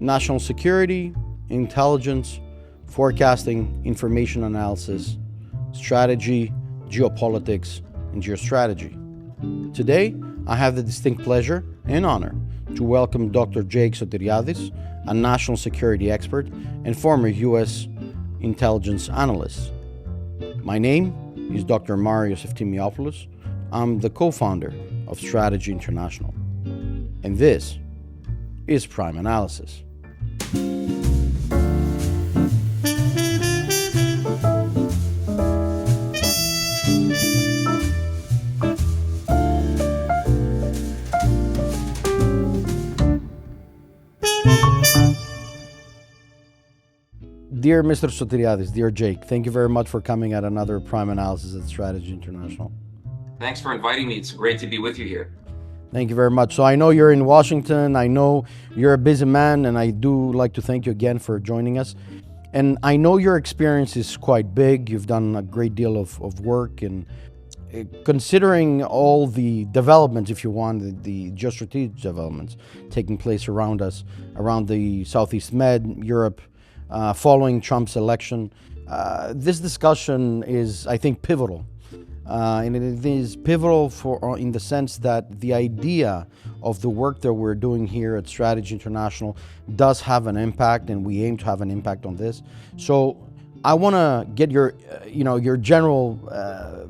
national security, intelligence, forecasting, information analysis, strategy, geopolitics, and geostrategy. Today, I have the distinct pleasure and honor to welcome Dr. Jake Sotiriadis, a national security expert and former U.S. intelligence analyst. My name is Dr. Marios Eftimiopoulos. I'm the co-founder of Strategy International. And this is Prime Analysis. Dear Mr. Sotiriadis, dear Jake, thank you very much for coming at another Prime Analysis at Strategy International. Thanks for inviting me. It's great to be with you here. Thank you very much. So I know you're in Washington. I know you're a busy man, and I do like to thank you again for joining us. And I know your experience is quite big. You've done a great deal of work, and considering all the developments, if you want, the geostrategic developments taking place around us, around the Southeast Med, Europe, following Trump's election, this discussion is, I think, pivotal. And it is pivotal in the sense that the idea of the work that we're doing here at Strategy International does have an impact, and we aim to have an impact on this. So I want to get your general,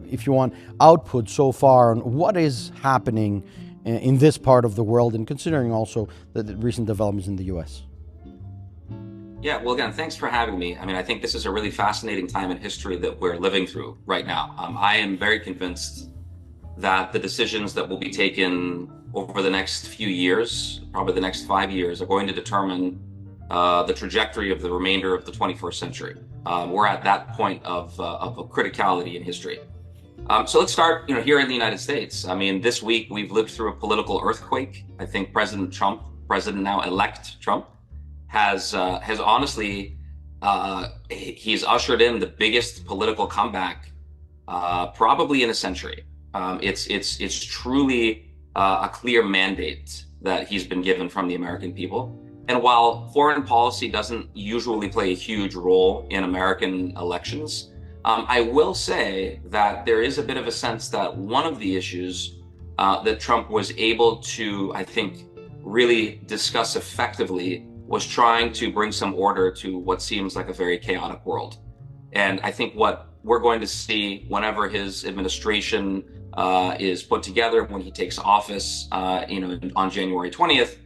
if you want, output so far on what is happening in this part of the world, and considering also the recent developments in the U.S. Yeah, well, again, thanks for having me. I mean, I think this is a really fascinating time in history that we're living through right now. I am very convinced that the decisions that will be taken over the next few years, probably the next 5 years, are going to determine the trajectory of the remainder of the 21st century. We're at that point of a criticality in history. So let's start, here in the United States. I mean, this week we've lived through a political earthquake. I think President Trump, President now-elect Trump, has honestly, he's ushered in the biggest political comeback probably in a century. It's truly a clear mandate that he's been given from the American people. And while foreign policy doesn't usually play a huge role in American elections, I will say that there is a bit of a sense that one of the issues that Trump was able to, I think, really discuss effectively was trying to bring some order to what seems like a very chaotic world. And I think what we're going to see whenever his administration is put together, when he takes office, on January 20th,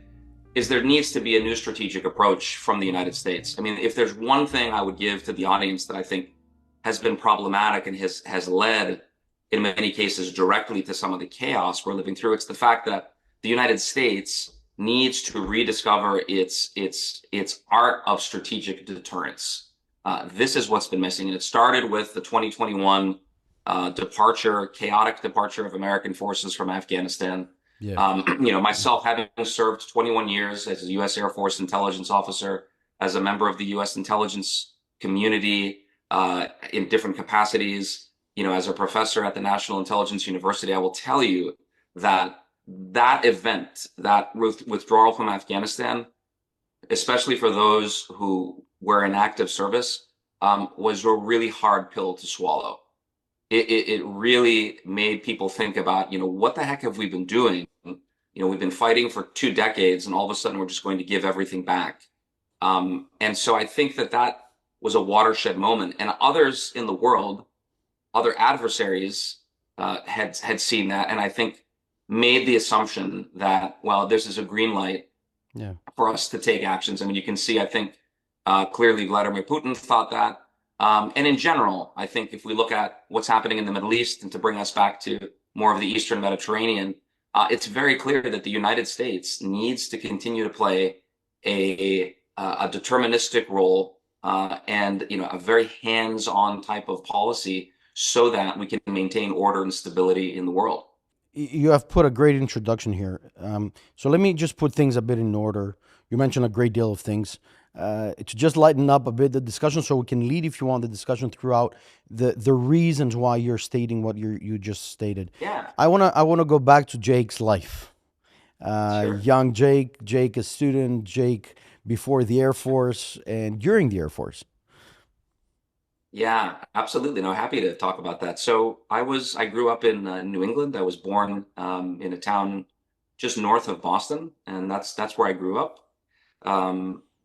is there needs to be a new strategic approach from the United States. I mean, if there's one thing I would give to the audience that I think has been problematic and has led, in many cases, directly to some of the chaos we're living through, it's the fact that the United States needs to rediscover its art of strategic deterrence. This is what's been missing. And it started with the 2021 chaotic departure of American forces from Afghanistan. Yeah. Myself having served 21 years as a U.S. Air Force intelligence officer, as a member of the U.S. intelligence community in different capacities, as a professor at the National Intelligence University, I will tell you that event, that withdrawal from Afghanistan, especially for those who were in active service, was a really hard pill to swallow. It really made people think about, what the heck have we been doing? We've been fighting for 2 decades, and all of a sudden we're just going to give everything back. And so I think that was a watershed moment, and others in the world, other adversaries, had seen that, and I think made the assumption that, well, this is a green light for us to take actions. I mean, you can see, I think, clearly Vladimir Putin thought that. And in general, I think if we look at what's happening in the Middle East, and to bring us back to more of the Eastern Mediterranean, it's very clear that the United States needs to continue to play a deterministic role and a very hands-on type of policy so that we can maintain order and stability in the world. You have put a great introduction here. So let me just put things a bit in order. You mentioned a great deal of things. To just lighten up a bit the discussion, so we can lead, if you want, the discussion throughout the reasons why you're stating what you just stated. Yeah. I wanna go back to Jake's life. Sure. Young Jake, a student, Jake before the Air Force and during the Air Force. Yeah, absolutely. No, happy to talk about that. So I grew up in New England. I was born in a town just north of Boston, and that's where I grew up.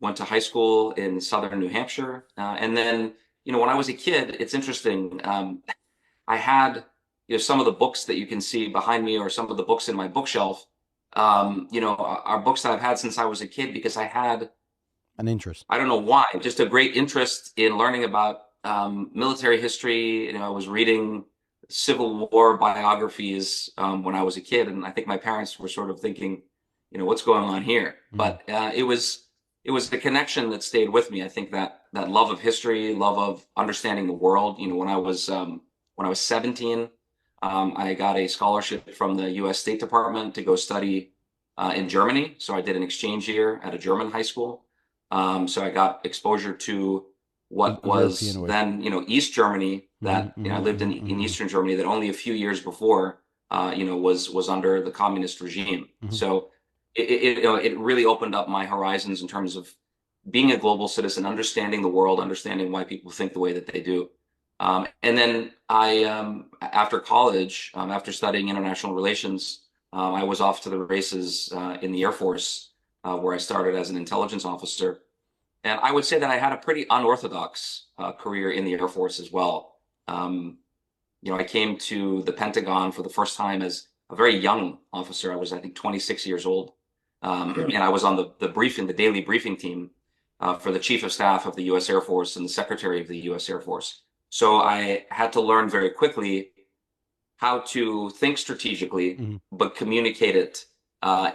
Went to high school in southern New Hampshire, and then when I was a kid, it's interesting. I had some of the books that you can see behind me, or some of the books in my bookshelf. Are books that I've had since I was a kid because I had An interest. I don't know why, just a great interest in learning about military history. I was reading Civil War biographies when I was a kid, and I think my parents were sort of thinking, what's going on here? Mm. But it was the connection that stayed with me. I think that love of history, love of understanding the world. When I was 17, I got a scholarship from the U.S. State Department to go study in Germany. So I did an exchange year at a German high school. So I got exposure to what European was way. then, East Germany Hmm, that, hmm, I lived hmm, in hmm, Eastern Germany that only a few years before, was under the communist regime. hmm. So it really opened up my horizons in terms of being a global citizen, understanding the world, understanding why people think the way that they do. And then after college, after studying international relations, I was off to the races in the Air Force, where I started as an intelligence officer. And I would say that I had a pretty unorthodox career in the Air Force as well. Um, I came to the Pentagon for the first time as a very young officer. I was, I think, 26 years old. And I was on the daily briefing team for the Chief of Staff of the U.S. Air Force and the Secretary of the U.S. Air Force. So I had to learn very quickly how to think strategically, Hmm. but communicate it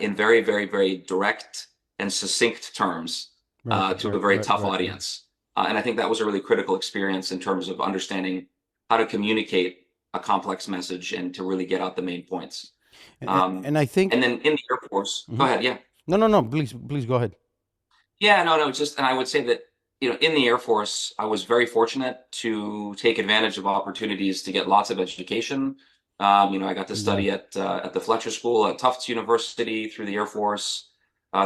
in very, very, very direct and succinct terms Right, to a right, very right, tough right, right. audience. And I think that was a really critical experience in terms of understanding how to communicate a complex message and to really get out the main points. Um, And I think. and then in the Air Force, go Mhm. ahead, yeah. No, no, no. Please, please go ahead. Yeah, no, no, just, and I would say that, in the Air Force, I was very fortunate to take advantage of opportunities to get lots of education. I got to Yeah. study at the Fletcher School at Tufts University through the Air Force,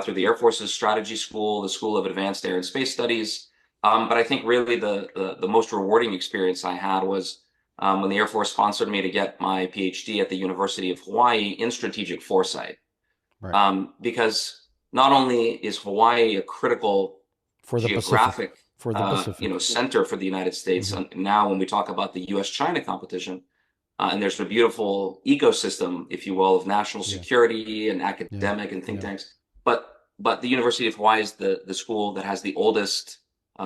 through the Air Force's Strategy School, the School of Advanced Air and Space Studies. But I think really the most rewarding experience I had was when the Air Force sponsored me to get my PhD at the University of Hawaii in strategic foresight. Right. Because not only is Hawaii a critical For the Pacific. geographic, For the Pacific. center for the United States, Hmm. and now when we talk about the U.S.-China competition, and there's a beautiful ecosystem, if you will, of national Yeah. security and Yeah. academic and think Yeah. tanks. But the University of Hawaii is the school that has the oldest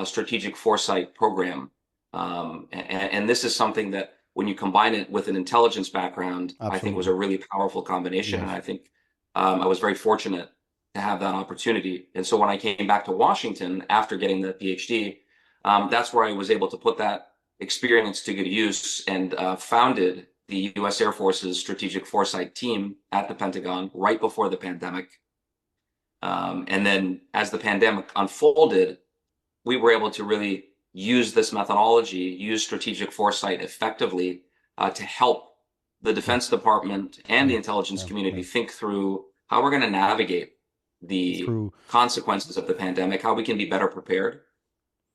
strategic foresight program, and this is something that when you combine it with an intelligence background, I think was Absolutely. a really powerful combination, and Yes. I think I was very fortunate to have that opportunity. And so when I came back to Washington after getting the PhD, that's where I was able to put that experience to good use and founded the U.S. Air Force's strategic foresight team at the Pentagon right before the pandemic. And then as the pandemic unfolded, we were able to really use this methodology, use strategic foresight effectively to help the Yeah. Defense Department and the Yeah. intelligence Yeah. community Yeah. think through how we're going to navigate the Through. consequences of the pandemic, how we can be better prepared,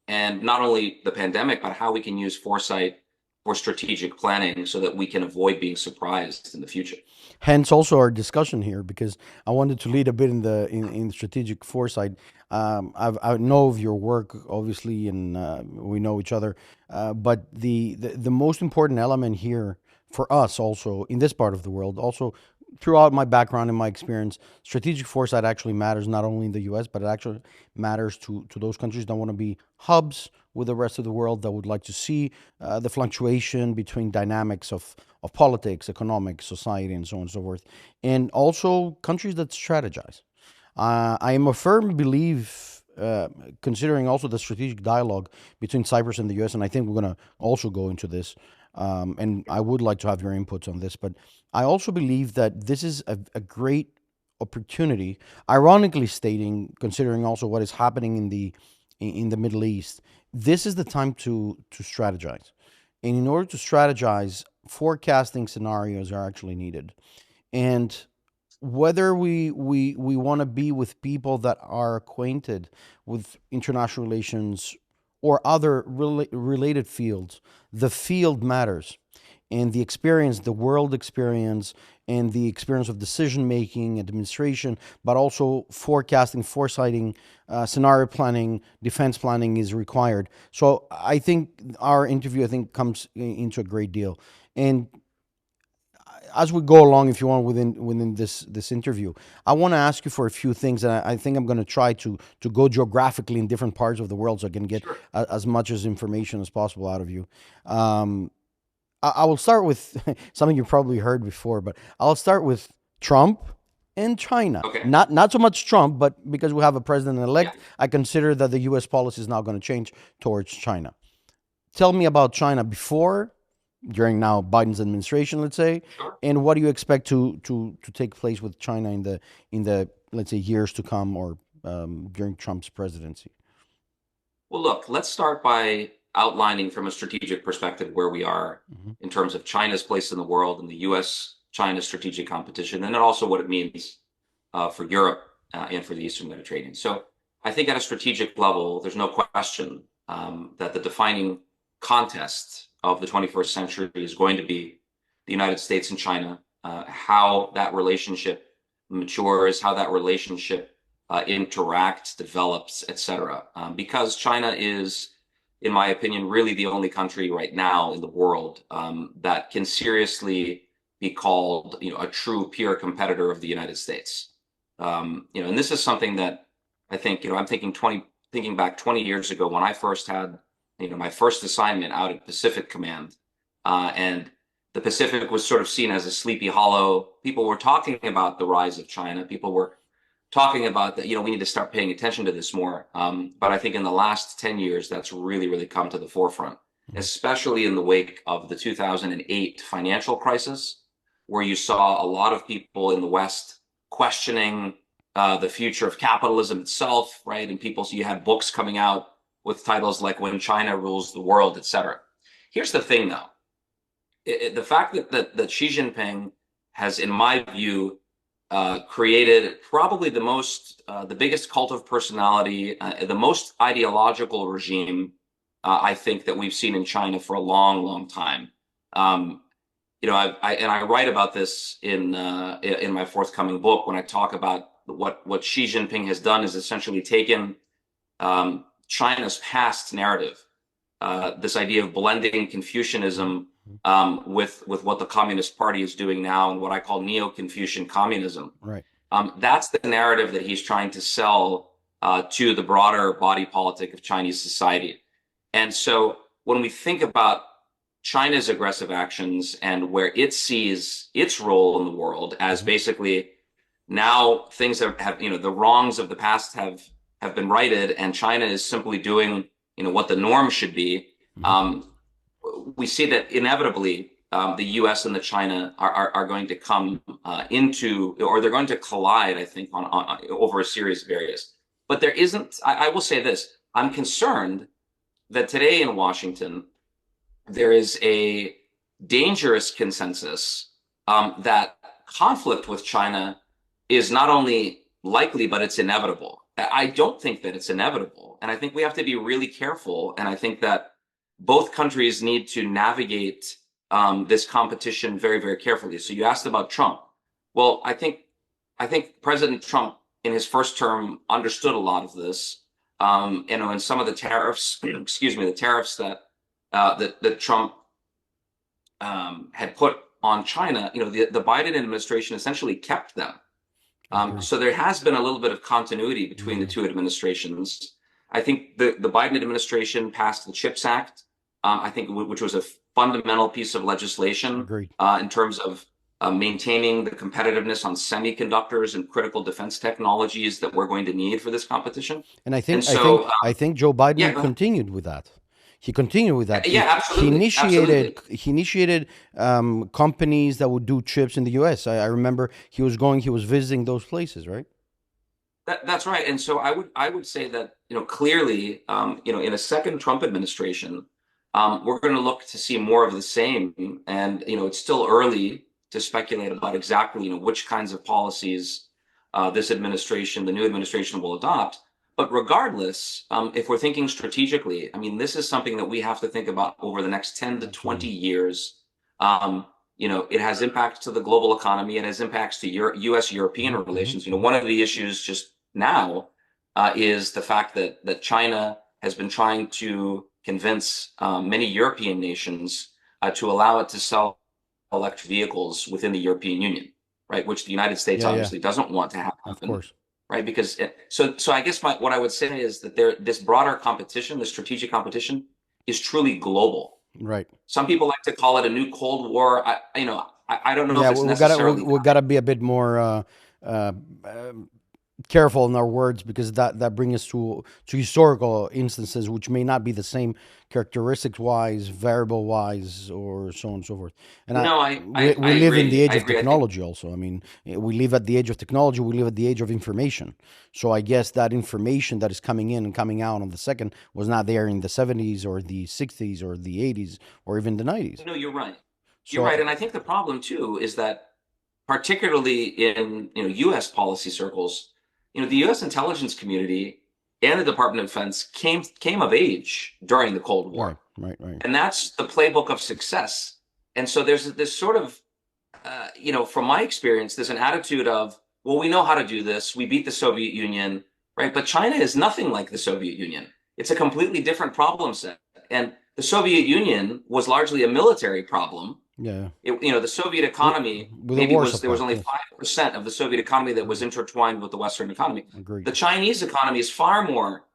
and not only the pandemic, but how we can use foresight for strategic planning so that we can avoid being surprised in the future. Hence, also our discussion here, because I wanted to lead a bit in strategic foresight. I know of your work, obviously, and we know each other. But the most important element here for us, also in this part of the world, also throughout my background and my experience, strategic foresight actually matters not only in the U.S. but it actually matters to those countries that want to be hubs with the rest of the world that would like to see the fluctuation between dynamics of politics, economics, society, and so on and so forth, and also countries that strategize. I am a firm belief, considering also the strategic dialogue between Cyprus and the U.S., and I think we're going to also go into this, and I would like to have your inputs on this, but I also believe that this is a great opportunity, ironically stating, considering also what is happening in the Middle East, this is the time to strategize. And in order to strategize, forecasting scenarios are actually needed. And whether we want to be with people that are acquainted with international relations or other related fields, the field matters. And the experience, the world experience, and the experience of decision making, administration, but also forecasting, foresighting, scenario planning, defense planning is required. So I think our interview, I think, comes into a great deal. And as we go along, if you want, within this interview, I want to ask you for a few things, and I think I'm going to try to go geographically in different parts of the world, so I can get Sure. as much as information as possible out of you. Um, I will start with something you probably heard before, but I'll start with Trump and China. Okay. Not so much Trump, but because we have a president Yeah. elect, I consider that the U.S. policy is now going to change towards China. Tell me about China before, during now Biden's administration, let's say, Sure. and what do you expect to take place with China in the let's say years to come, or during Trump's presidency. Well, look, let's start by outlining from a strategic perspective where we are Hmm. in terms of China's place in the world and the US China strategic competition, and then also what it means for Europe and for the Eastern Mediterranean. So I think at a strategic level, there's no question that the defining contest of the 21st century is going to be the United States and China, how that relationship matures, how that relationship interacts, develops, etc. Because China is, in my opinion, really the only country right now in the world that can seriously be called, a true peer competitor of the United States. And this is something that I think, I'm thinking back 20 years ago when I first had, my first assignment out at Pacific Command, and the Pacific was sort of seen as a sleepy hollow. People were talking about the rise of China. People were talking about that, we need to start paying attention to this more. But I think in the last 10 years, that's really, really come to the forefront, especially in the wake of the 2008 financial crisis, where you saw a lot of people in the West questioning the future of capitalism itself, right? And so you had books coming out with titles like When China Rules the World, etc. Here's the thing, though. The fact that Xi Jinping has, in my view, created probably the biggest cult of personality, the most ideological regime I think that we've seen in China for a long, long time. Um, I write about this in my forthcoming book when I talk about what Xi Jinping has done is essentially taken China's past narrative, this idea of blending Confucianism with what the Communist Party is doing now and what I call neo-Confucian communism. Right. That's the narrative that he's trying to sell to the broader body politic of Chinese society. And so when we think about China's aggressive actions and where it sees its role in the world as Hmm. basically now things have the wrongs of the past have been righted, and China is simply doing what the norm should be. Hmm. Um, we see that inevitably the U.S. and the China are going to come into, or they're going to collide, I think, on over a series of areas. But there isn't. I will say this: I'm concerned that today in Washington there is a dangerous consensus that conflict with China is not only likely, but it's inevitable. I don't think that it's inevitable. And I think we have to be really careful. And I think that both countries need to navigate this competition very, very carefully. So you asked about Trump. Well, I think President Trump in his first term understood a lot of this. And some of the tariffs, excuse me, the tariffs that Trump had put on China, the Biden administration essentially kept them. I agree. So there has been a little bit of continuity between the Hmm. two administrations. I think the Biden administration passed the CHIPS Act, I think, which was a fundamental piece of legislation Agreed. in terms of maintaining the competitiveness on semiconductors and critical defense technologies that we're going to need for this competition. And I And think I think so, I think Joe yeah, Biden go ahead. continued with that. He continued with that. Yeah, He absolutely, absolutely. initiated companies that would do chips in the U.S. I remember he was visiting those places, right? That's right. And so I would say that, clearly, in a second Trump administration, we're going to look to see more of the same. And, it's still early. to speculate about exactly, which kinds of policies this administration, the new administration, will adopt. But regardless, if we're thinking strategically, I mean, this is something that we have to think about over the next 10 to 20 Absolutely. years. It has impacts to the global economy. It has impacts to U.S.-European relations. One of the issues just now is the fact that China has been trying to convince many European nations to allow it to sell electric vehicles within the European Union, right? Which the United States Yeah, yeah, obviously doesn't want to have of happen, course. right? Because so I guess what I would say is that this broader competition, the strategic competition, is truly global. Right. Some people like to call it a new Cold War. I don't know Yeah, if it's we necessarily we that. gotta be a bit more uh, careful in our words because that brings us to historical instances which may not be the same characteristics wise, variable wise, or so on and so forth. And No, I we I live in the agree. age I of agree. I think technology. Also, I mean, we live at the age of technology. We live at the age of information. So I guess that information that is coming in and coming out on the second was not there in the '70s or the '60s or the '80s or even the '90s. no, you're right. You're right, So and I think the problem too is that particularly in U.S. policy circles, the U.S. intelligence community and the Department of Defense came of age during the Cold right, War, right, right. and that's the playbook of success. And so there's this sort of, from my experience, there's an attitude of, well, we know how to do this. We beat the Soviet Union, right? But China is nothing like the Soviet Union. It's a completely different problem set, and the Soviet Union was largely a military problem. Yeah, The Soviet with, economy with the maybe Warsaw there was Pact. only Yes, 5% of the Soviet economy that was intertwined with the Western economy. agreed. The Chinese economy is far more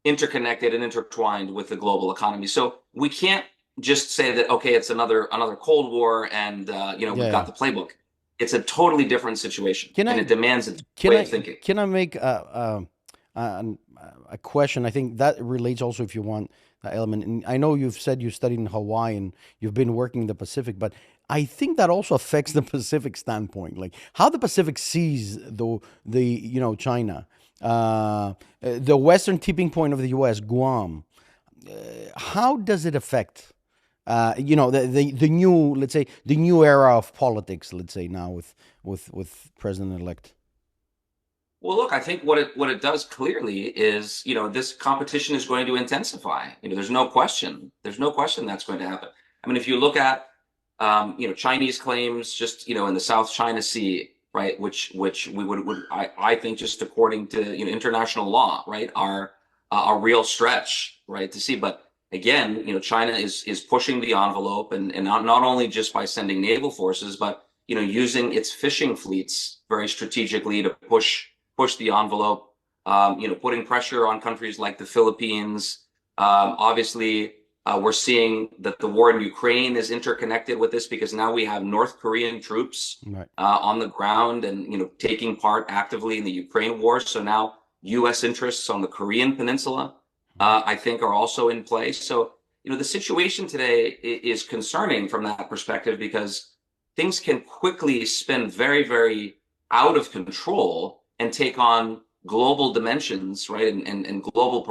interconnected and intertwined with the global economy. So we can't just say that, okay, it's another Cold War and Yeah, we've yeah. got the playbook. It's a totally different situation, Can and I it demands a different can way of I thinking. can I make a question? I think that relates also, if you want, that element. And I know you've said you studied in Hawaii and you've been working in the Pacific, but I think that also affects the Pacific standpoint, like how the Pacific sees the China, the western tipping point of the U.S., Guam. How does it affect? The new, let's say, the new era of politics, let's say now with president elect. Well, look, I think what it does clearly is, this competition is going to intensify. There's no question. There's no question that's going to happen. I mean, if you look at, Chinese claims just, in the South China Sea, right, which we would I think just according to, international law, right, are a real stretch, right, to see. But again, China is pushing the envelope, and not only just by sending naval forces, but using its fishing fleets very strategically to push the envelope, putting pressure on countries like the Philippines. Obviously, we're seeing that the war in Ukraine is interconnected with this because now we have North Korean troops Right. on the ground and taking part actively in the Ukraine war. So now U.S. interests on the Korean Peninsula, I think, are also in play. So the situation today is concerning from that perspective because things can quickly spin very, very out of control and take on global dimensions, right, and global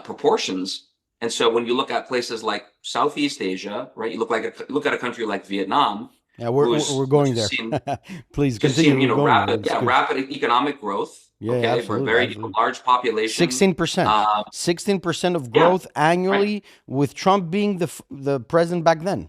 proportions. And so when you look at places like Southeast Asia, right, look at a country like Vietnam, Yeah, we're which going has there. seen Please just seen continue. We're going there. rapid It's good. rapid economic growth. Yeah, yeah, Okay, but absolutely, very absolutely. large population. 16%, Uh, 16% of yeah, growth right. annually, with Trump being the president back then.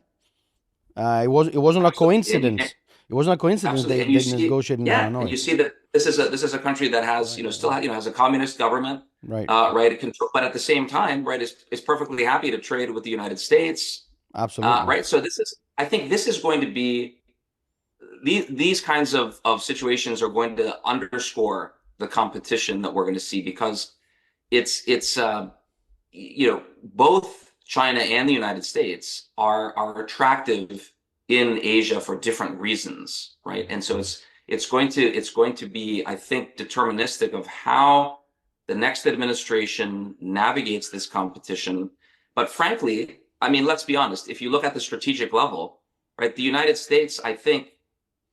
It wasn't a Absolutely, coincidence. It wasn't a coincidence absolutely, they and you they see, negotiated in yeah, and Hanoi. you see that this is a country that has Right, right, still right. has a communist government, Right. right? It control, but at the same time, right, is perfectly happy to trade with the United States, Absolutely. right? So I think this is going to be these kinds of situations are going to underscore the competition that we're going to see because it's both China and the United States are attractive in Asia for different reasons, right? And so it's going to be, I think, deterministic of how the next administration navigates this competition. But frankly, I mean, let's be honest, if you look at the strategic level, right, the United States, I think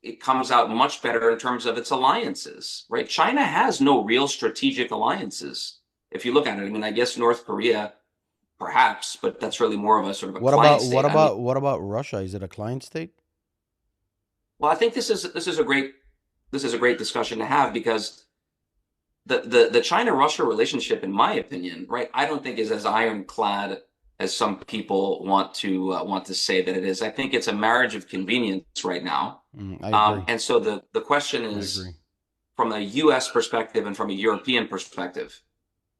it comes out much better in terms of its alliances, right? China has no real strategic alliances. If you look at it, I mean, I guess North Korea, perhaps, but that's really more of a sort of a What client about what state. I mean, about what about Russia? Is it a client state? Well, I think this is a great discussion to have because the China-Russia relationship, in my opinion, right, I don't think is as ironclad as some people want to say that it is. I think it's a marriage of convenience right now. I agree. And so the question I is, agree. from a U.S. perspective and from a European perspective,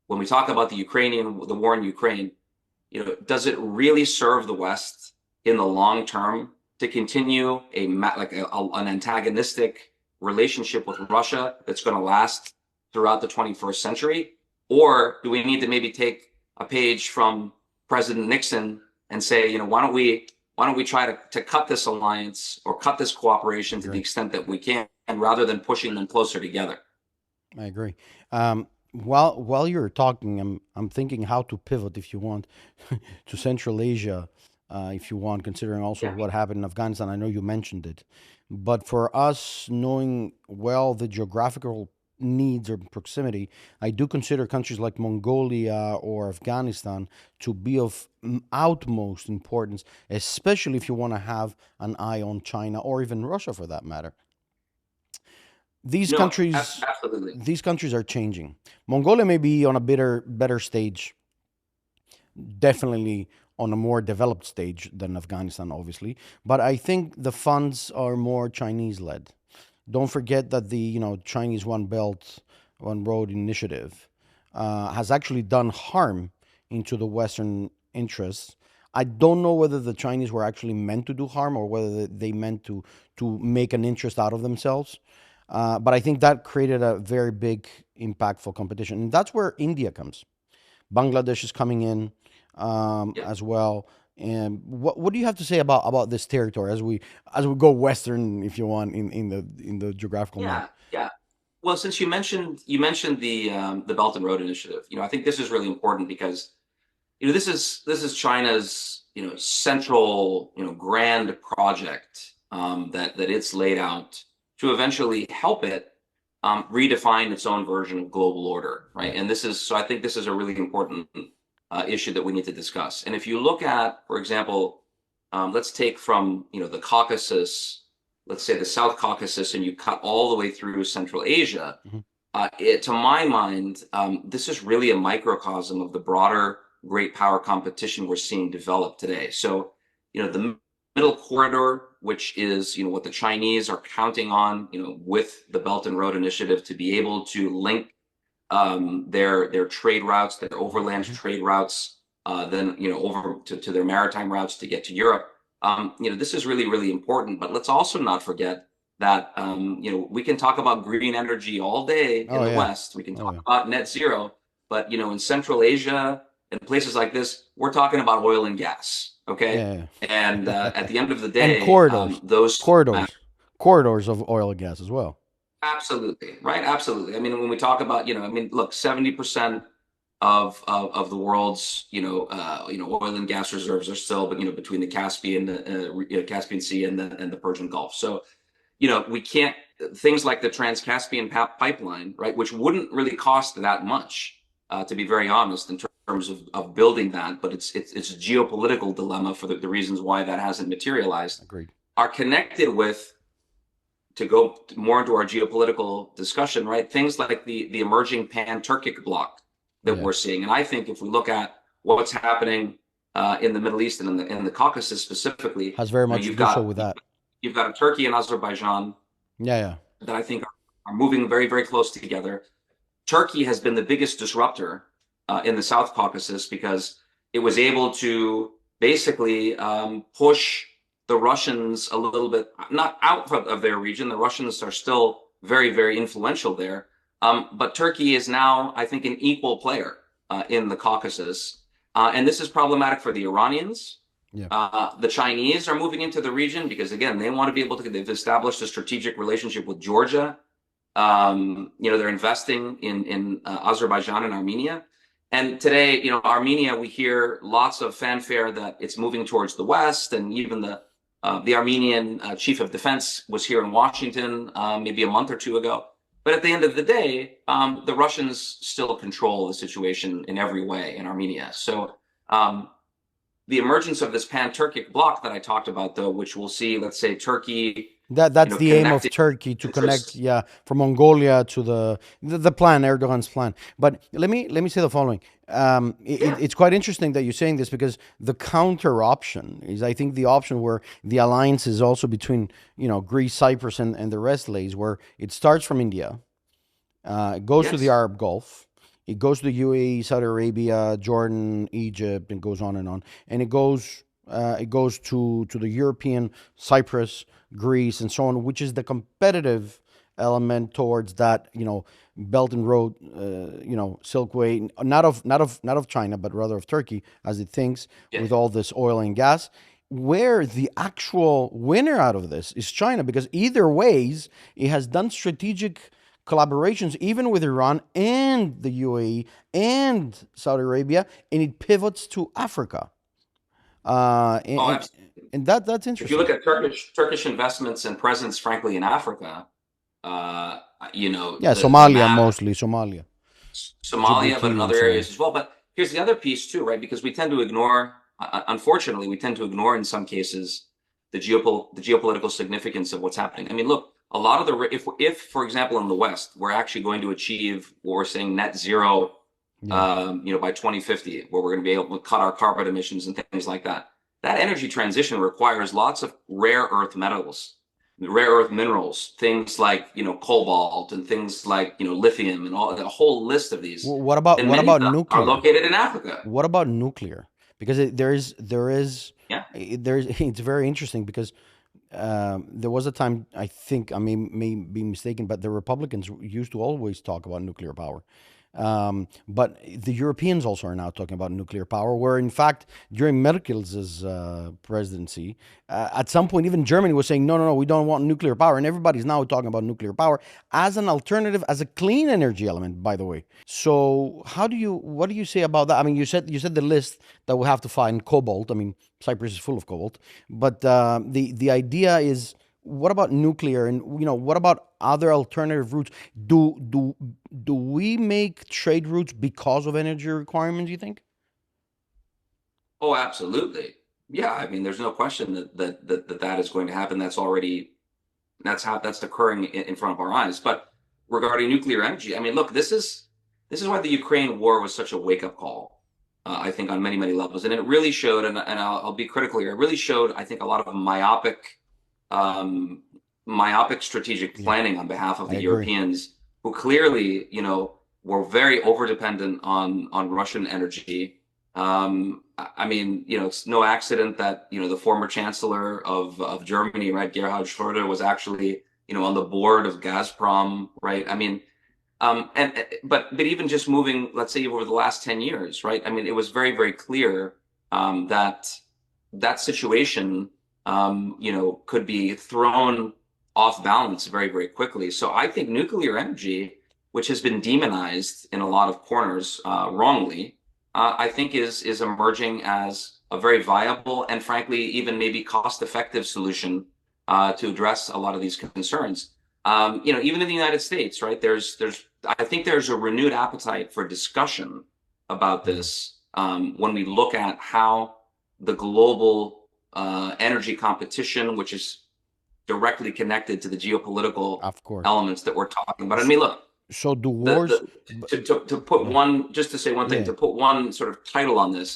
when we talk about the war in Ukraine, does it really serve the West in the long term to continue an antagonistic relationship with Russia that's going to last throughout the 21st century? Or do we need to maybe take a page from President Nixon and say, why don't we try to cut this alliance or cut this I cooperation to the agree. extent that we can, rather than pushing them closer together? I agree. While you're talking, I'm thinking how to pivot, if you want, to Central Asia, if you want, considering also Yeah. what happened in Afghanistan. I know you mentioned it, but for us, knowing well the geographical needs or proximity, I do consider countries like Mongolia or Afghanistan to be of utmost importance, especially if you want to have an eye on China or even Russia, for that matter. These No, countries absolutely. these countries are changing. Mongolia may be on a better stage, definitely on a more developed stage than Afghanistan, obviously. But I think the funds are more Chinese led. Don't forget that the Chinese One Belt One Road initiative has actually done harm into the Western interests. I don't know whether the Chinese were actually meant to do harm or whether they meant to make an interest out of themselves. But I think that created a very big, impactful competition, and that's where India comes. Bangladesh is coming in Yeah. as well. And what do you have to say about this territory as we go western, if you want, in the geographical map? Yeah, yeah. Well, since you mentioned the Belt and Road Initiative, I think this is really important because this is China's central grand project, that it's laid out to eventually help it redefine its own version of global order, right? Yeah. And I think this is a really important issue that we need to discuss. And if you look at, for example, let's take from the Caucasus, let's say the South Caucasus, and you cut all the way through Central Asia. Hmm. To my mind, this is really a microcosm of the broader great power competition we're seeing develop today. So, the middle corridor, which is what the Chinese are counting on, with the Belt and Road Initiative to be able to link their trade routes, their overland Hmm. trade routes, then over to their maritime routes to get to Europe. This is really, really important. But let's also not forget that we can talk about green energy all day in Oh the yeah. West. We can Oh talk yeah. about net zero, but in Central Asia and places like this, we're talking about oil and gas. Okay, Yeah. and at the end of the And day, corridors, those matter. corridors, corridors of oil and gas as well. Absolutely, right? Absolutely. I mean, when we talk about, I mean, look, 70% of the world's, oil and gas reserves are still, but between the Caspian, Caspian Sea and the Persian Gulf. So, we can't things like the Trans-Caspian pipeline, right, which wouldn't really cost that much, to be very honest, in terms of building that, but it's a geopolitical dilemma for the reasons why that hasn't materialized, Agreed. are connected with, to go more into our geopolitical discussion, right? Things like the emerging pan-Turkic bloc that Yeah. we're seeing, and I think if we look at what's happening in the Middle East and in the Caucasus specifically, Has very much to you've do so got with that. you've got a Turkey and Azerbaijan Yeah. Yeah. that I think are moving very, very close together. Turkey has been the biggest disruptor in the South Caucasus because it was able to basically push the Russians a little bit, not out of their region. The Russians are still very, very influential there. But Turkey is now, I think, an equal player in the Caucasus. And this is problematic for the Iranians. Yeah. The Chinese are moving into the region because, again, they want to be able to, they've established a strategic relationship with Georgia. They're investing in Azerbaijan and Armenia. And today, Armenia, we hear lots of fanfare that it's moving towards the West, and even the Armenian chief of defense was here in Washington maybe a month or two ago. But at the end of the day, the Russians still control the situation in every way in Armenia. So the emergence of this pan-Turkic bloc that I talked about, though, which we'll see, let's say, Turkey, That's the aim of connecting Turkey to connect, interests. yeah, from Mongolia to the plan, Erdogan's plan. But let me say the following. Yeah. It's quite interesting that you're saying this because the counter option is, I think, the option where the alliance is also between Greece, Cyprus, and the rest lays, where it starts from India, it goes to the Yes. Arab Gulf. It goes to the UAE, Saudi Arabia, Jordan, Egypt, and goes on, and it goes to the European, Cyprus, Greece, and so on, which is the competitive element towards that Belt and Road, Silk Way, not of China, but rather of Turkey, as it thinks, Yeah. with all this oil and gas. Where the actual winner out of this is China, because either ways, it has done strategic collaborations, even with Iran and the UAE and Saudi Arabia, and it pivots to Africa. Uh, and, Oh, and, absolutely. and that's If you interesting. look at Turkish investments and presence, frankly, in Africa, uh, Yeah, the Somalia map, mostly, Somalia, Somalia, but in Djibouti, and other so on. areas as well. But here's the other piece too, right? Because we tend to ignore, unfortunately, we tend to ignore in some cases the geopolitical significance of what's happening. I mean, look, a lot of if for example in the West we're actually going to achieve what we're saying net zero, Yeah. by 2050, where we're going to be able to cut our carbon emissions and things like that. That energy transition requires lots of rare earth metals, rare earth minerals, things like cobalt and things like lithium and all a whole list of these, What about and what many of about them are nuclear? located in Africa. What about nuclear? Because Yeah. there's it's very interesting because there was a time, I think I may be mistaken, but the Republicans used to always talk about nuclear power. But the Europeans also are now talking about nuclear power, where in fact, during Merkel's presidency, at some point, even Germany was saying, no, no, no, we don't want nuclear power. And everybody's now talking about nuclear power as an alternative, as a clean energy element, by the way. So, what do you say about that? I mean, you said the list that we have to find cobalt. I mean, Cyprus is full of cobalt, but the idea is, what about nuclear, and what about other alternative routes? Do we make trade routes because of energy requirements, you think? Oh, absolutely. Yeah, I mean, there's no question that is going to happen. That's occurring in front of our eyes. But regarding nuclear energy, I mean, look, this is why the Ukraine war was such a wake up call. I think on many levels, and it really showed. And I'll be critical here. It really showed, I think, a lot of um, myopic strategic Yeah, planning on behalf of I the agree. Europeans, who clearly, were very overdependent on Russian energy. I mean, it's no accident that the former chancellor of Germany, right, Gerhard Schröder, was actually on the board of Gazprom, right? I mean, and but even just moving, let's say over the last 10 years, right? I mean, it was very clear that that situation, could be thrown off balance very quickly. So I think nuclear energy, which has been demonized in a lot of corners wrongly, I think is emerging as a very viable and frankly even maybe cost-effective solution to address a lot of these concerns. Even in the United States, right? There's I think there's a renewed appetite for discussion about Yeah, this when we look at how the global energy competition, which is directly connected to the geopolitical of course. elements that we're talking about. I S- mean, look, So do the wars? to put Yeah, one, just to say one thing, yeah, to put one sort of title on this,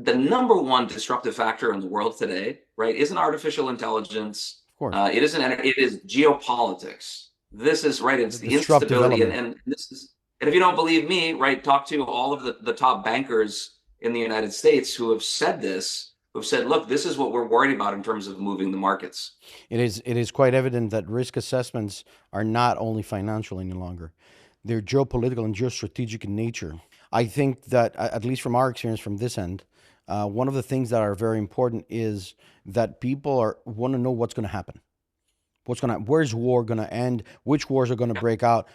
the number one disruptive factor in the world today, right, isn't artificial intelligence. of course. It is geopolitics. This is right. The It's the disruptive instability, element. and this is. And if you don't believe me, right, talk to all of the top bankers in the United States who have said this, who've said, look, this is what we're worried about in terms of moving the markets. It is quite evident that risk assessments are not only financial any longer; they're geopolitical and geostrategic in nature. I think that, at least from our experience from this end, one of the things that are very important is that people are want to know what's going to happen. Where's war gonna end? Which wars are gonna Yeah. break out?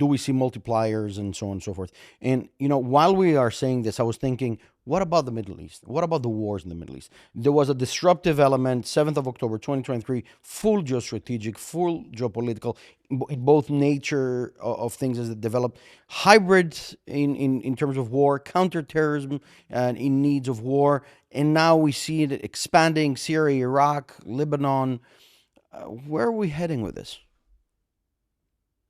Do we see multipliers and so on and so forth? And while we are saying this, I was thinking, what about the Middle East? What about the wars in the Middle East? There was a disruptive element, 7th of October 2023, full geostrategic, full geopolitical, in both nature of things as it developed, hybrid in terms of war, counterterrorism, and in needs of war. And now we see it expanding: Syria, Iraq, Lebanon, Where are we heading with this?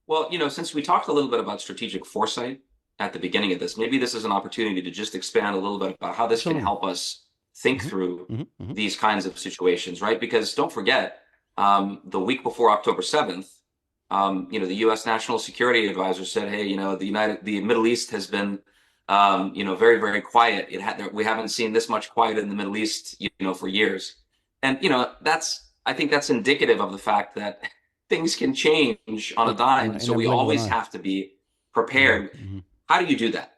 Well, since we talked a little bit about strategic foresight at the beginning of this, maybe this is an opportunity to just expand a little bit about how this can Absolutely. help us think Hmm. through Hmm. these kinds of situations, right? Because don't forget, the week before October 7th, the U.S. National Security Advisor said, "Hey, the Middle East has been, very, very quiet. We haven't seen this much quiet in the Middle East, for years." And I think that's indicative of the fact that things can change on a dime. In So a we blink of an always eye. have to be Hmm. prepared. Hmm. How do you do that?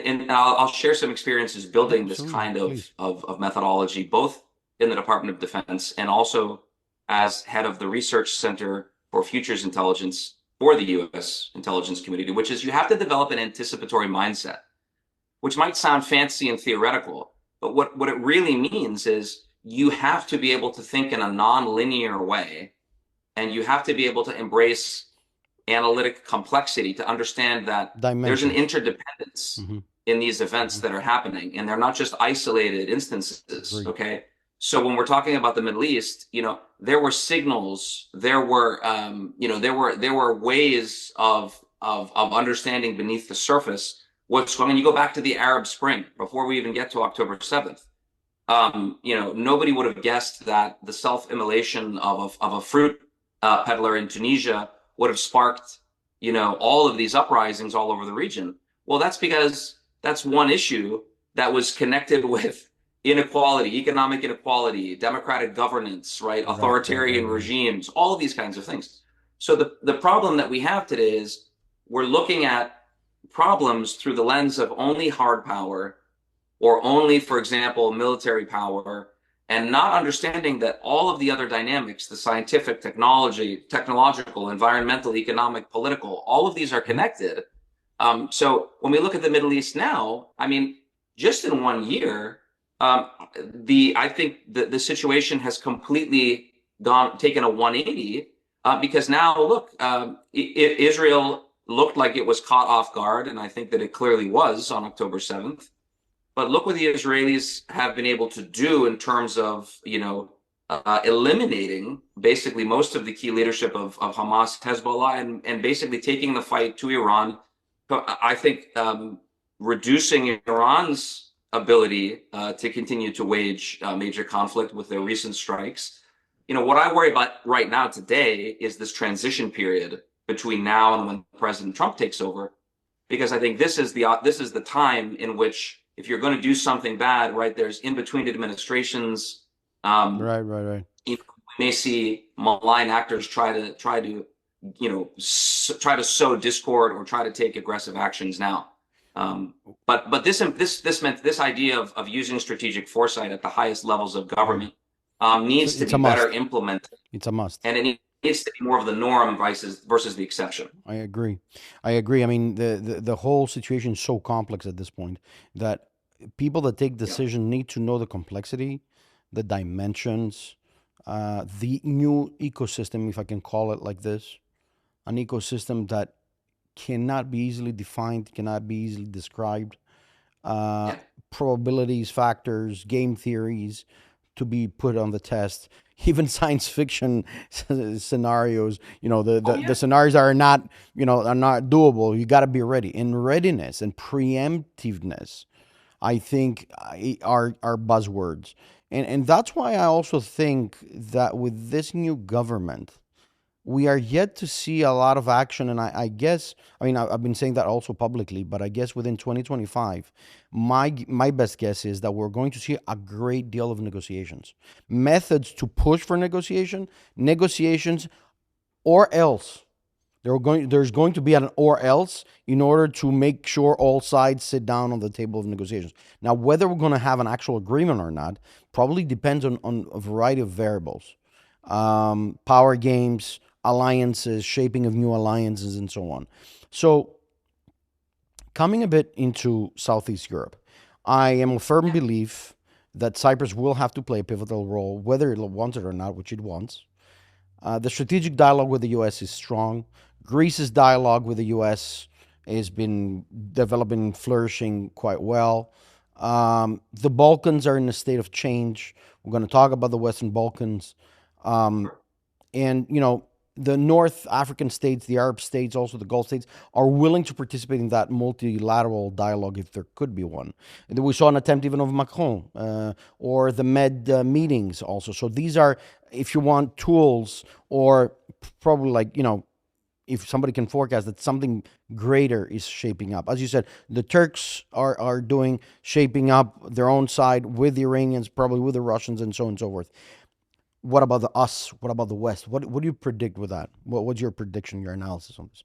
And I'll share some experiences Yeah, building this absolutely. kind Please. of methodology, both in the Department of Defense and also as head of the Research Center for Futures Intelligence for the U.S. intelligence community, which is you have to develop an anticipatory mindset, which might sound fancy and theoretical, but what it really means is you have to be able to think in a non-linear way, and you have to be able to embrace analytic complexity to understand that there's an Dimensions. interdependence Hmm. in these events Hmm. that are happening, and they're not just isolated instances. Agreed. Okay, so when we're talking about the Middle East, there were signals, there were ways of understanding beneath the surface what's going on. You go back to the Arab Spring before we even get to October 7th. Nobody would have guessed that the self-immolation of a fruit peddler in Tunisia would have sparked, all of these uprisings all over the region. Well, that's because that's one issue that was connected with inequality, economic inequality, democratic governance, right? Right, right, right, Authoritarian right. regimes, all of these kinds of things. So the problem that we have today is we're looking at problems through the lens of only hard power or only, for example, military power, and not understanding that all of the other dynamics, the scientific, technological, environmental, economic, political, all of these are Hmm. connected. So when we look at the Middle East now, I mean, just in one year, I think the situation has completely taken a 180 because now look, Israel looked like it was caught off guard, and I think that it clearly was on October 7th. But look what the Israelis have been able to do in terms of, eliminating basically most of the key leadership of Hamas, Hezbollah, and basically taking the fight to Iran. I think reducing Iran's ability to continue to wage major conflict with their recent strikes. What I worry about right now today is this transition period between now and when President Trump takes over, because I think this is the time in which if you're going to do something bad, right, there's in between administrations. Um, Right, right, right. we may see malign actors try to try to sow discord or try to take aggressive actions now. Um, but this meant this idea of using strategic foresight at the highest levels of Right. government So needs to it's a be better must. implemented, It's a must. and it needs to be more of the norm versus the exception. I agree. I agree. I mean, the whole situation is so complex at this point that people that take Yeah. decision need to know the complexity, the dimensions, the new ecosystem, if I can call it like this, an ecosystem that cannot be easily defined, cannot be easily described. Uh, Yeah. Probabilities, factors, game theories to be put on the test. Even science fiction scenarios, Oh the yeah. scenarios are not, are not doable. You got to be ready. And readiness and preemptiveness, I think, are buzzwords. And that's why I also think that with this new government, we are yet to see a lot of action. And I guess, I mean, I've been saying that also publicly, but I guess within 2025, my best guess is that we're going to see a great deal of negotiations, methods to push for negotiations, or else. There's going to be an or else in order to make sure all sides sit down on the table of negotiations. Now, whether we're going to have an actual agreement or not probably depends on a variety of variables, power games, alliances, shaping of new alliances, and so on. So, coming a bit into Southeast Europe, I am a firm Yeah. belief that Cyprus will have to play a pivotal role, whether it wants it or not, which it wants. The strategic dialogue with the U.S. is strong. Greece's dialogue with the U.S. has been developing, flourishing quite well. The Balkans are in a state of change. We're going to talk about the Western Balkans. Um, Sure. and the North African states, the Arab states, also the Gulf states, are willing to participate in that multilateral dialogue if there could be one. And we saw an attempt even of Macron, or the Med meetings also. So these are, if you want, tools, or probably like, if somebody can forecast that something greater is shaping up. As you said, the Turks are doing, shaping up their own side with the Iranians, probably with the Russians, and so on and so forth. What about us? What about the West? What do you predict with that? What's your prediction, your analysis on this?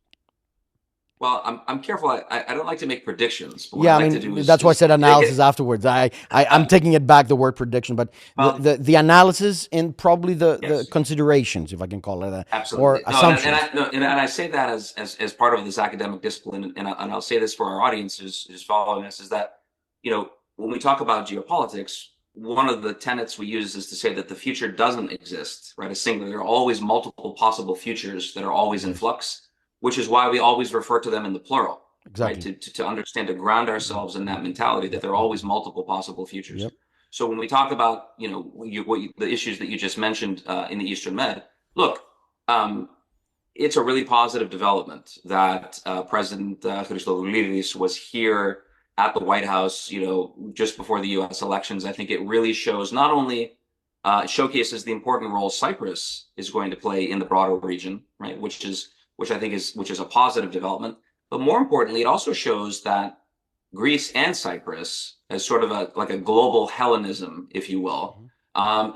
Well, I'm careful. I don't like to make predictions, but what I Yeah, I like to do mean that's why I is said make it. analysis afterwards. I'm taking it back, the word prediction, but Well, the analysis and probably the yes. considerations, if I can call it that, or Absolutely. No, assumptions. and I say that as part of this academic discipline, and I'll say this for our audience who's following us, is that, when we talk about geopolitics, one of the tenets we use is to say that the future doesn't exist, right? A singular. There are always multiple possible futures that are always in Yes, flux, which is why we always refer to them in the plural, right? exactly. To understand, to ground ourselves in that mentality that Yep. there are always multiple possible futures. Yep. So when we talk about, the issues that you just mentioned in the Eastern Med, look, um, it's a really positive development that President Christopoulos was here at the White House, just before the U.S. elections. I think it really shows, not only showcases the important role Cyprus is going to play in the broader region, right? Which is a positive development, but more importantly, it also shows that Greece and Cyprus as sort of a global Hellenism, if you will,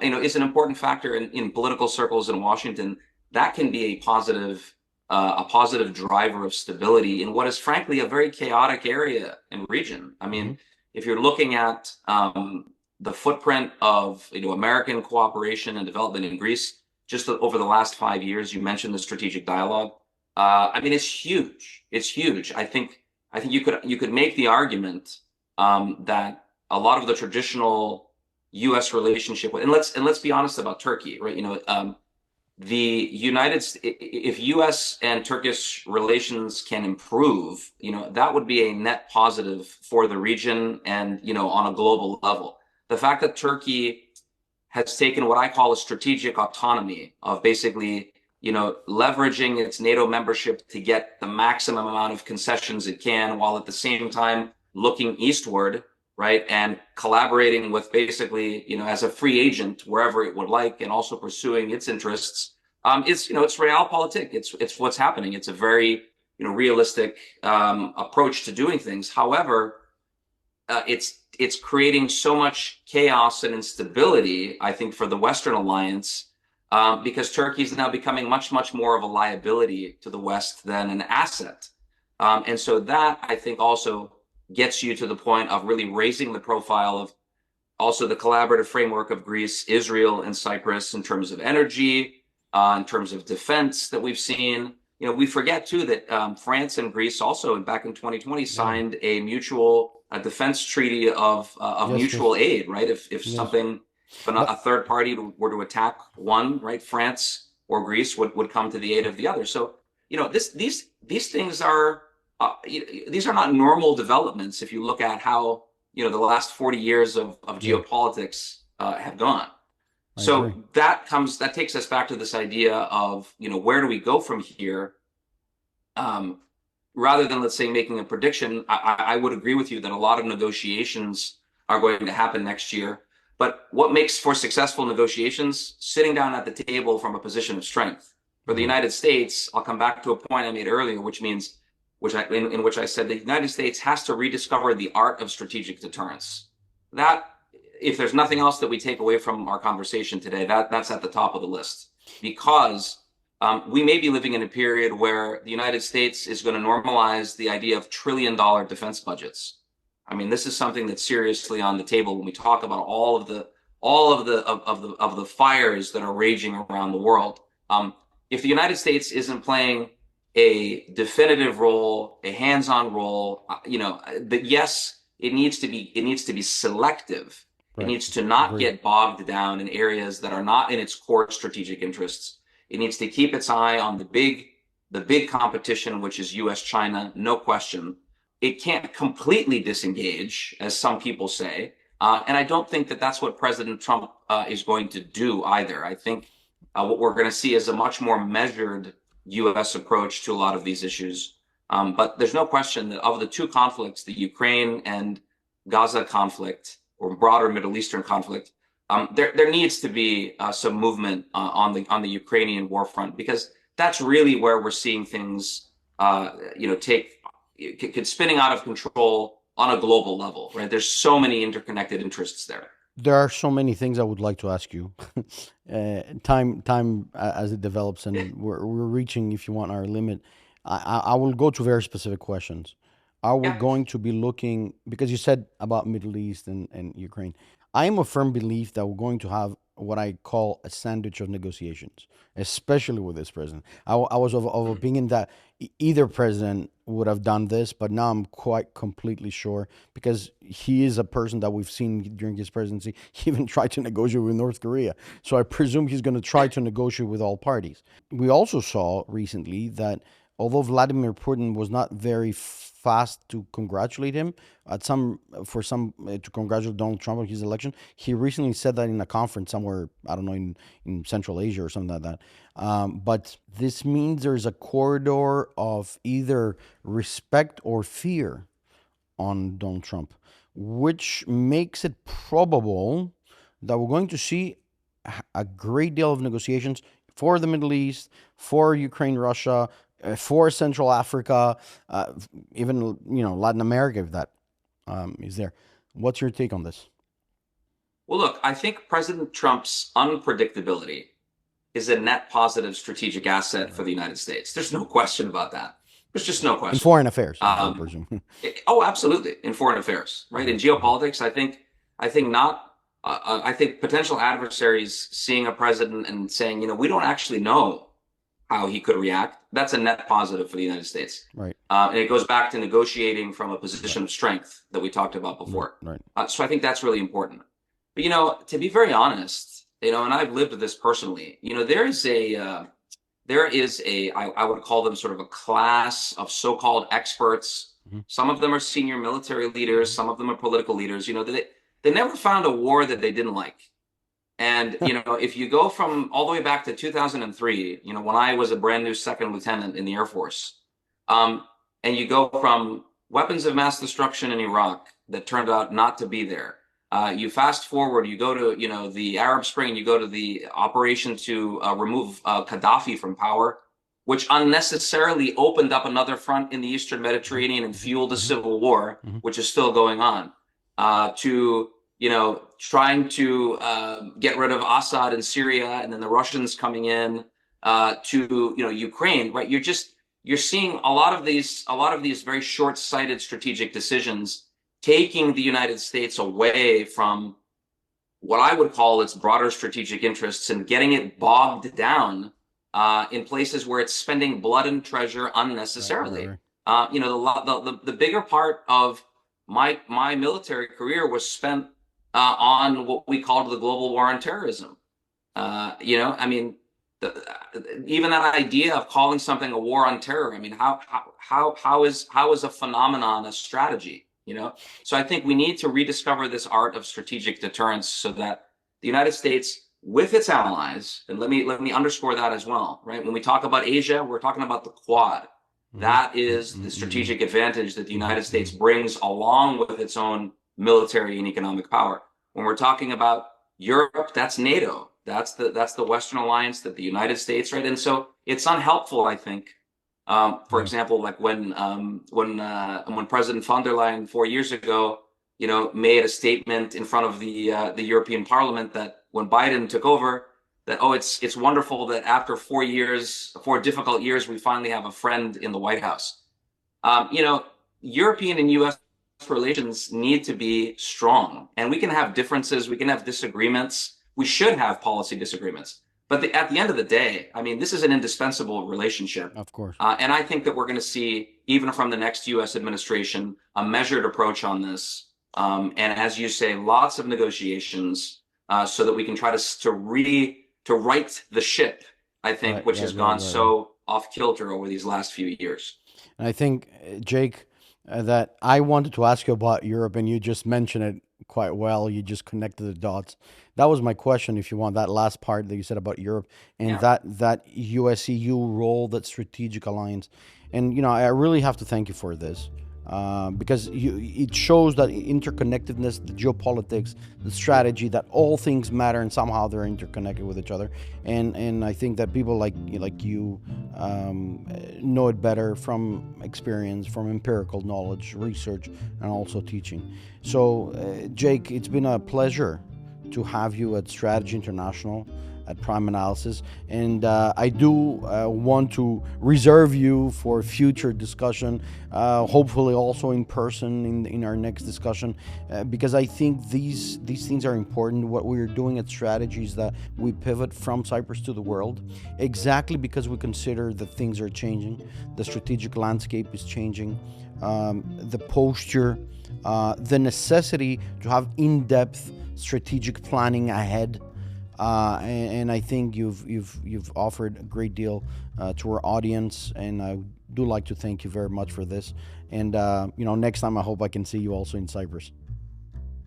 is an important factor in political circles in Washington. That can be a positive driver of stability in what is frankly a very chaotic area and region. I Mm-hmm. mean, if you're looking at the footprint of American cooperation and development in Greece just over the last 5 years, you mentioned the strategic dialogue. I mean, it's huge. It's huge. I think you could make the argument that a lot of the traditional U.S. relationship with, and let's be honest about Turkey, right? The if U.S. and Turkish relations can improve, that would be a net positive for the region and on a global level. The fact that Turkey has taken what I call a strategic autonomy of basically leveraging its NATO membership to get the maximum amount of concessions it can, while at the same time looking eastward, right, and collaborating with basically, as a free agent wherever it would like, and also pursuing its interests. It's realpolitik. It's what's happening. It's a very realistic approach to doing things. However, it's creating so much chaos and instability, I think, for the Western alliance, because Turkey is now becoming much, much more of a liability to the West than an asset. And so that, I think, also gets you to the point of really raising the profile of also the collaborative framework of Greece, Israel, and Cyprus in terms of energy, in terms of defense that we've seen. We forget too that France and Greece also back in 2020 Yeah. signed a defense treaty of Yes. Yes. mutual aid, right? If Yes. something, if But a third party were to attack one, right, France or Greece would come to the aid of the other. So these things are these are not normal developments if you look at how the last 40 years of yeah, geopolitics have gone. I agree. So that takes us back to this idea of where do we go from here? Rather than, let's say, making a prediction, I would agree with you that a lot of negotiations are going to happen next year. But what makes for successful negotiations? Sitting down at the table from a position of strength. For the Mm-hmm. United States, I'll come back to a point I made earlier, in which I said the United States has to rediscover the art of strategic deterrence. That, if there's nothing else that we take away from our conversation today, that's at the top of the list, because we may be living in a period where the United States is going to normalize the idea of trillion-dollar defense budgets. I mean, this is something that's seriously on the table when we talk about all of the fires that are raging around the world. If the United States isn't playing a definitive role, a hands-on role, that yes, it needs to be selective. It Right. needs to not Agreed. get bogged down in areas that are not in its core strategic interests. It needs to keep its eye on the big competition, which is U.S. China, no question. It can't completely disengage, as some people say, and I don't think that that's what President Trump is going to do either. I think What we're going to see is a much more measured U.S. approach to a lot of these issues. But there's no question that of the two conflicts, the Ukraine and Gaza conflict, or broader Middle Eastern conflict, there needs to be some movement on the Ukrainian war front, because that's really where we're seeing things, take spinning out of control on a global level, right? There's so many interconnected interests there. There are so many things I would like to ask you. Time as it develops, and we're reaching, if you want, our limit. I will go to very specific questions. Are we Yeah. going to be looking, because you said about Middle East and Ukraine? I am a firm belief that we're going to have what I call a sandwich of negotiations, especially with this president. I was of opinion that either president would have done this, but now I'm quite completely sure, because he is a person that we've seen during his presidency. He even tried to negotiate with North Korea. So I presume he's going to try to negotiate with all parties. We also saw recently that although Vladimir Putin was not very fast to congratulate him to congratulate Donald Trump on his election, he recently said that in a conference somewhere, I don't know, in Central Asia or something like that. But this means there's a corridor of either respect or fear on Donald Trump, which makes it probable that we're going to see a great deal of negotiations for the Middle East, for Ukraine, Russia, for Central Africa, even Latin America, if that is there. What's your take on this? Well, look, I think President Trump's unpredictability is a net positive strategic asset for the United States. There's no question about that. There's just no In question. foreign affairs, I would Um, presume. oh, absolutely, in foreign affairs, right? In geopolitics, I think not. I think potential adversaries seeing a president and saying, we don't actually know how he could react. That's a net positive for the United States. Right. And it goes back to negotiating from a position Right. of strength that we talked about Right. before. Right. So I think that's really important. But to be very honest, and I've lived this personally. I would call them sort of a class of so-called experts. Mhm. Some of them are senior military leaders, some of them are political leaders. They never found a war that they didn't like. And if you go from all the way back to 2003, when I was a brand new second lieutenant in the Air Force, and you go from weapons of mass destruction in Iraq that turned out not to be there. You fast forward, you go to the Arab Spring, you go to the operation to remove Gaddafi from power, which unnecessarily opened up another front in the Eastern Mediterranean and fueled a civil war, Mhm. which is still going on. To trying to get rid of Assad in Syria, and then the Russians coming in to Ukraine, right? You're seeing a lot of these very short-sighted strategic decisions taking the United States away from what I would call its broader strategic interests and getting it bogged down in places where it's spending blood and treasure Right. Right. unnecessarily. Right. The bigger part of my military career was spent on what we called the global war on terrorism. I mean, even that idea of calling something a war on terror. I mean, how is a phenomenon a strategy? So I think we need to rediscover this art of strategic deterrence so that the United States, with its allies, and let me underscore that as well, right? When we talk about Asia, we're talking about the Quad. That is the strategic advantage that the United States brings along with its own military and economic power. When we're talking about Europe, that's NATO. That's the Western alliance that the United States, right? And so it's unhelpful, I think. For example, like when President von der Leyen 4 years ago, made a statement in front of the European Parliament that when Biden took over, that it's wonderful that after 4 years, 4 difficult years, we finally have a friend in the White House. European and U.S. relations need to be strong, and we can have differences, we can have disagreements, we should have policy disagreements. But at the end of the day, I mean, this is an indispensable relationship. Of course. And I think that we're going to see, even from the next U.S. administration, a measured approach on this. And as you say, lots of negotiations so that we can try to right the ship, I think, Right. which Right. has Right. gone Right. Right. so off kilter over these last few years. And I think, Jake, that I wanted to ask you about Europe, and you just mentioned it quite well. You just connected the dots. That was my question. If you want that last part that you said about Europe and Yeah. that US-EU role, that strategic alliance, and I really have to thank you for this. Because it shows that interconnectedness, the geopolitics, the strategy, that all things matter and somehow they're interconnected with each other. And I think that people like you know it better from experience, from empirical knowledge, research, and also teaching. So, Jake, it's been a pleasure to have you at Strategy International, at Prime Analysis, and I do want to reserve you for future discussion, hopefully also in person in our next discussion, because I think these things are important. What we're doing at Strategy is that we pivot from Cyprus to the world, exactly because we consider that things are changing, the strategic landscape is changing, the posture, the necessity to have in-depth strategic planning ahead. And I think you've offered a great deal to our audience, and I do like to thank you very much for this. And next time I hope I can see you also in Cyprus.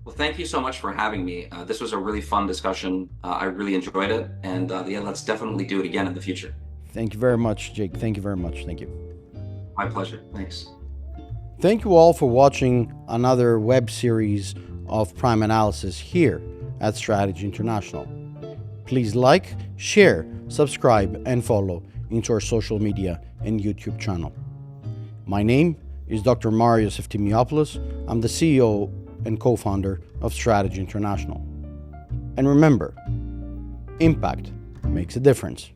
Well, thank you so much for having me. This was a really fun discussion. I really enjoyed it, and yeah, let's definitely do it again in the future. Thank you very much, Jake. Thank you very much. Thank you. My pleasure. Thanks. Thank you all for watching another web series of Prime Analysis here at Strategy International. Please like, share, subscribe, and follow into our social media and YouTube channel. My name is Dr. Marios Eftimiopoulos. I'm the CEO and co-founder of Strategy International. And remember, impact makes a difference.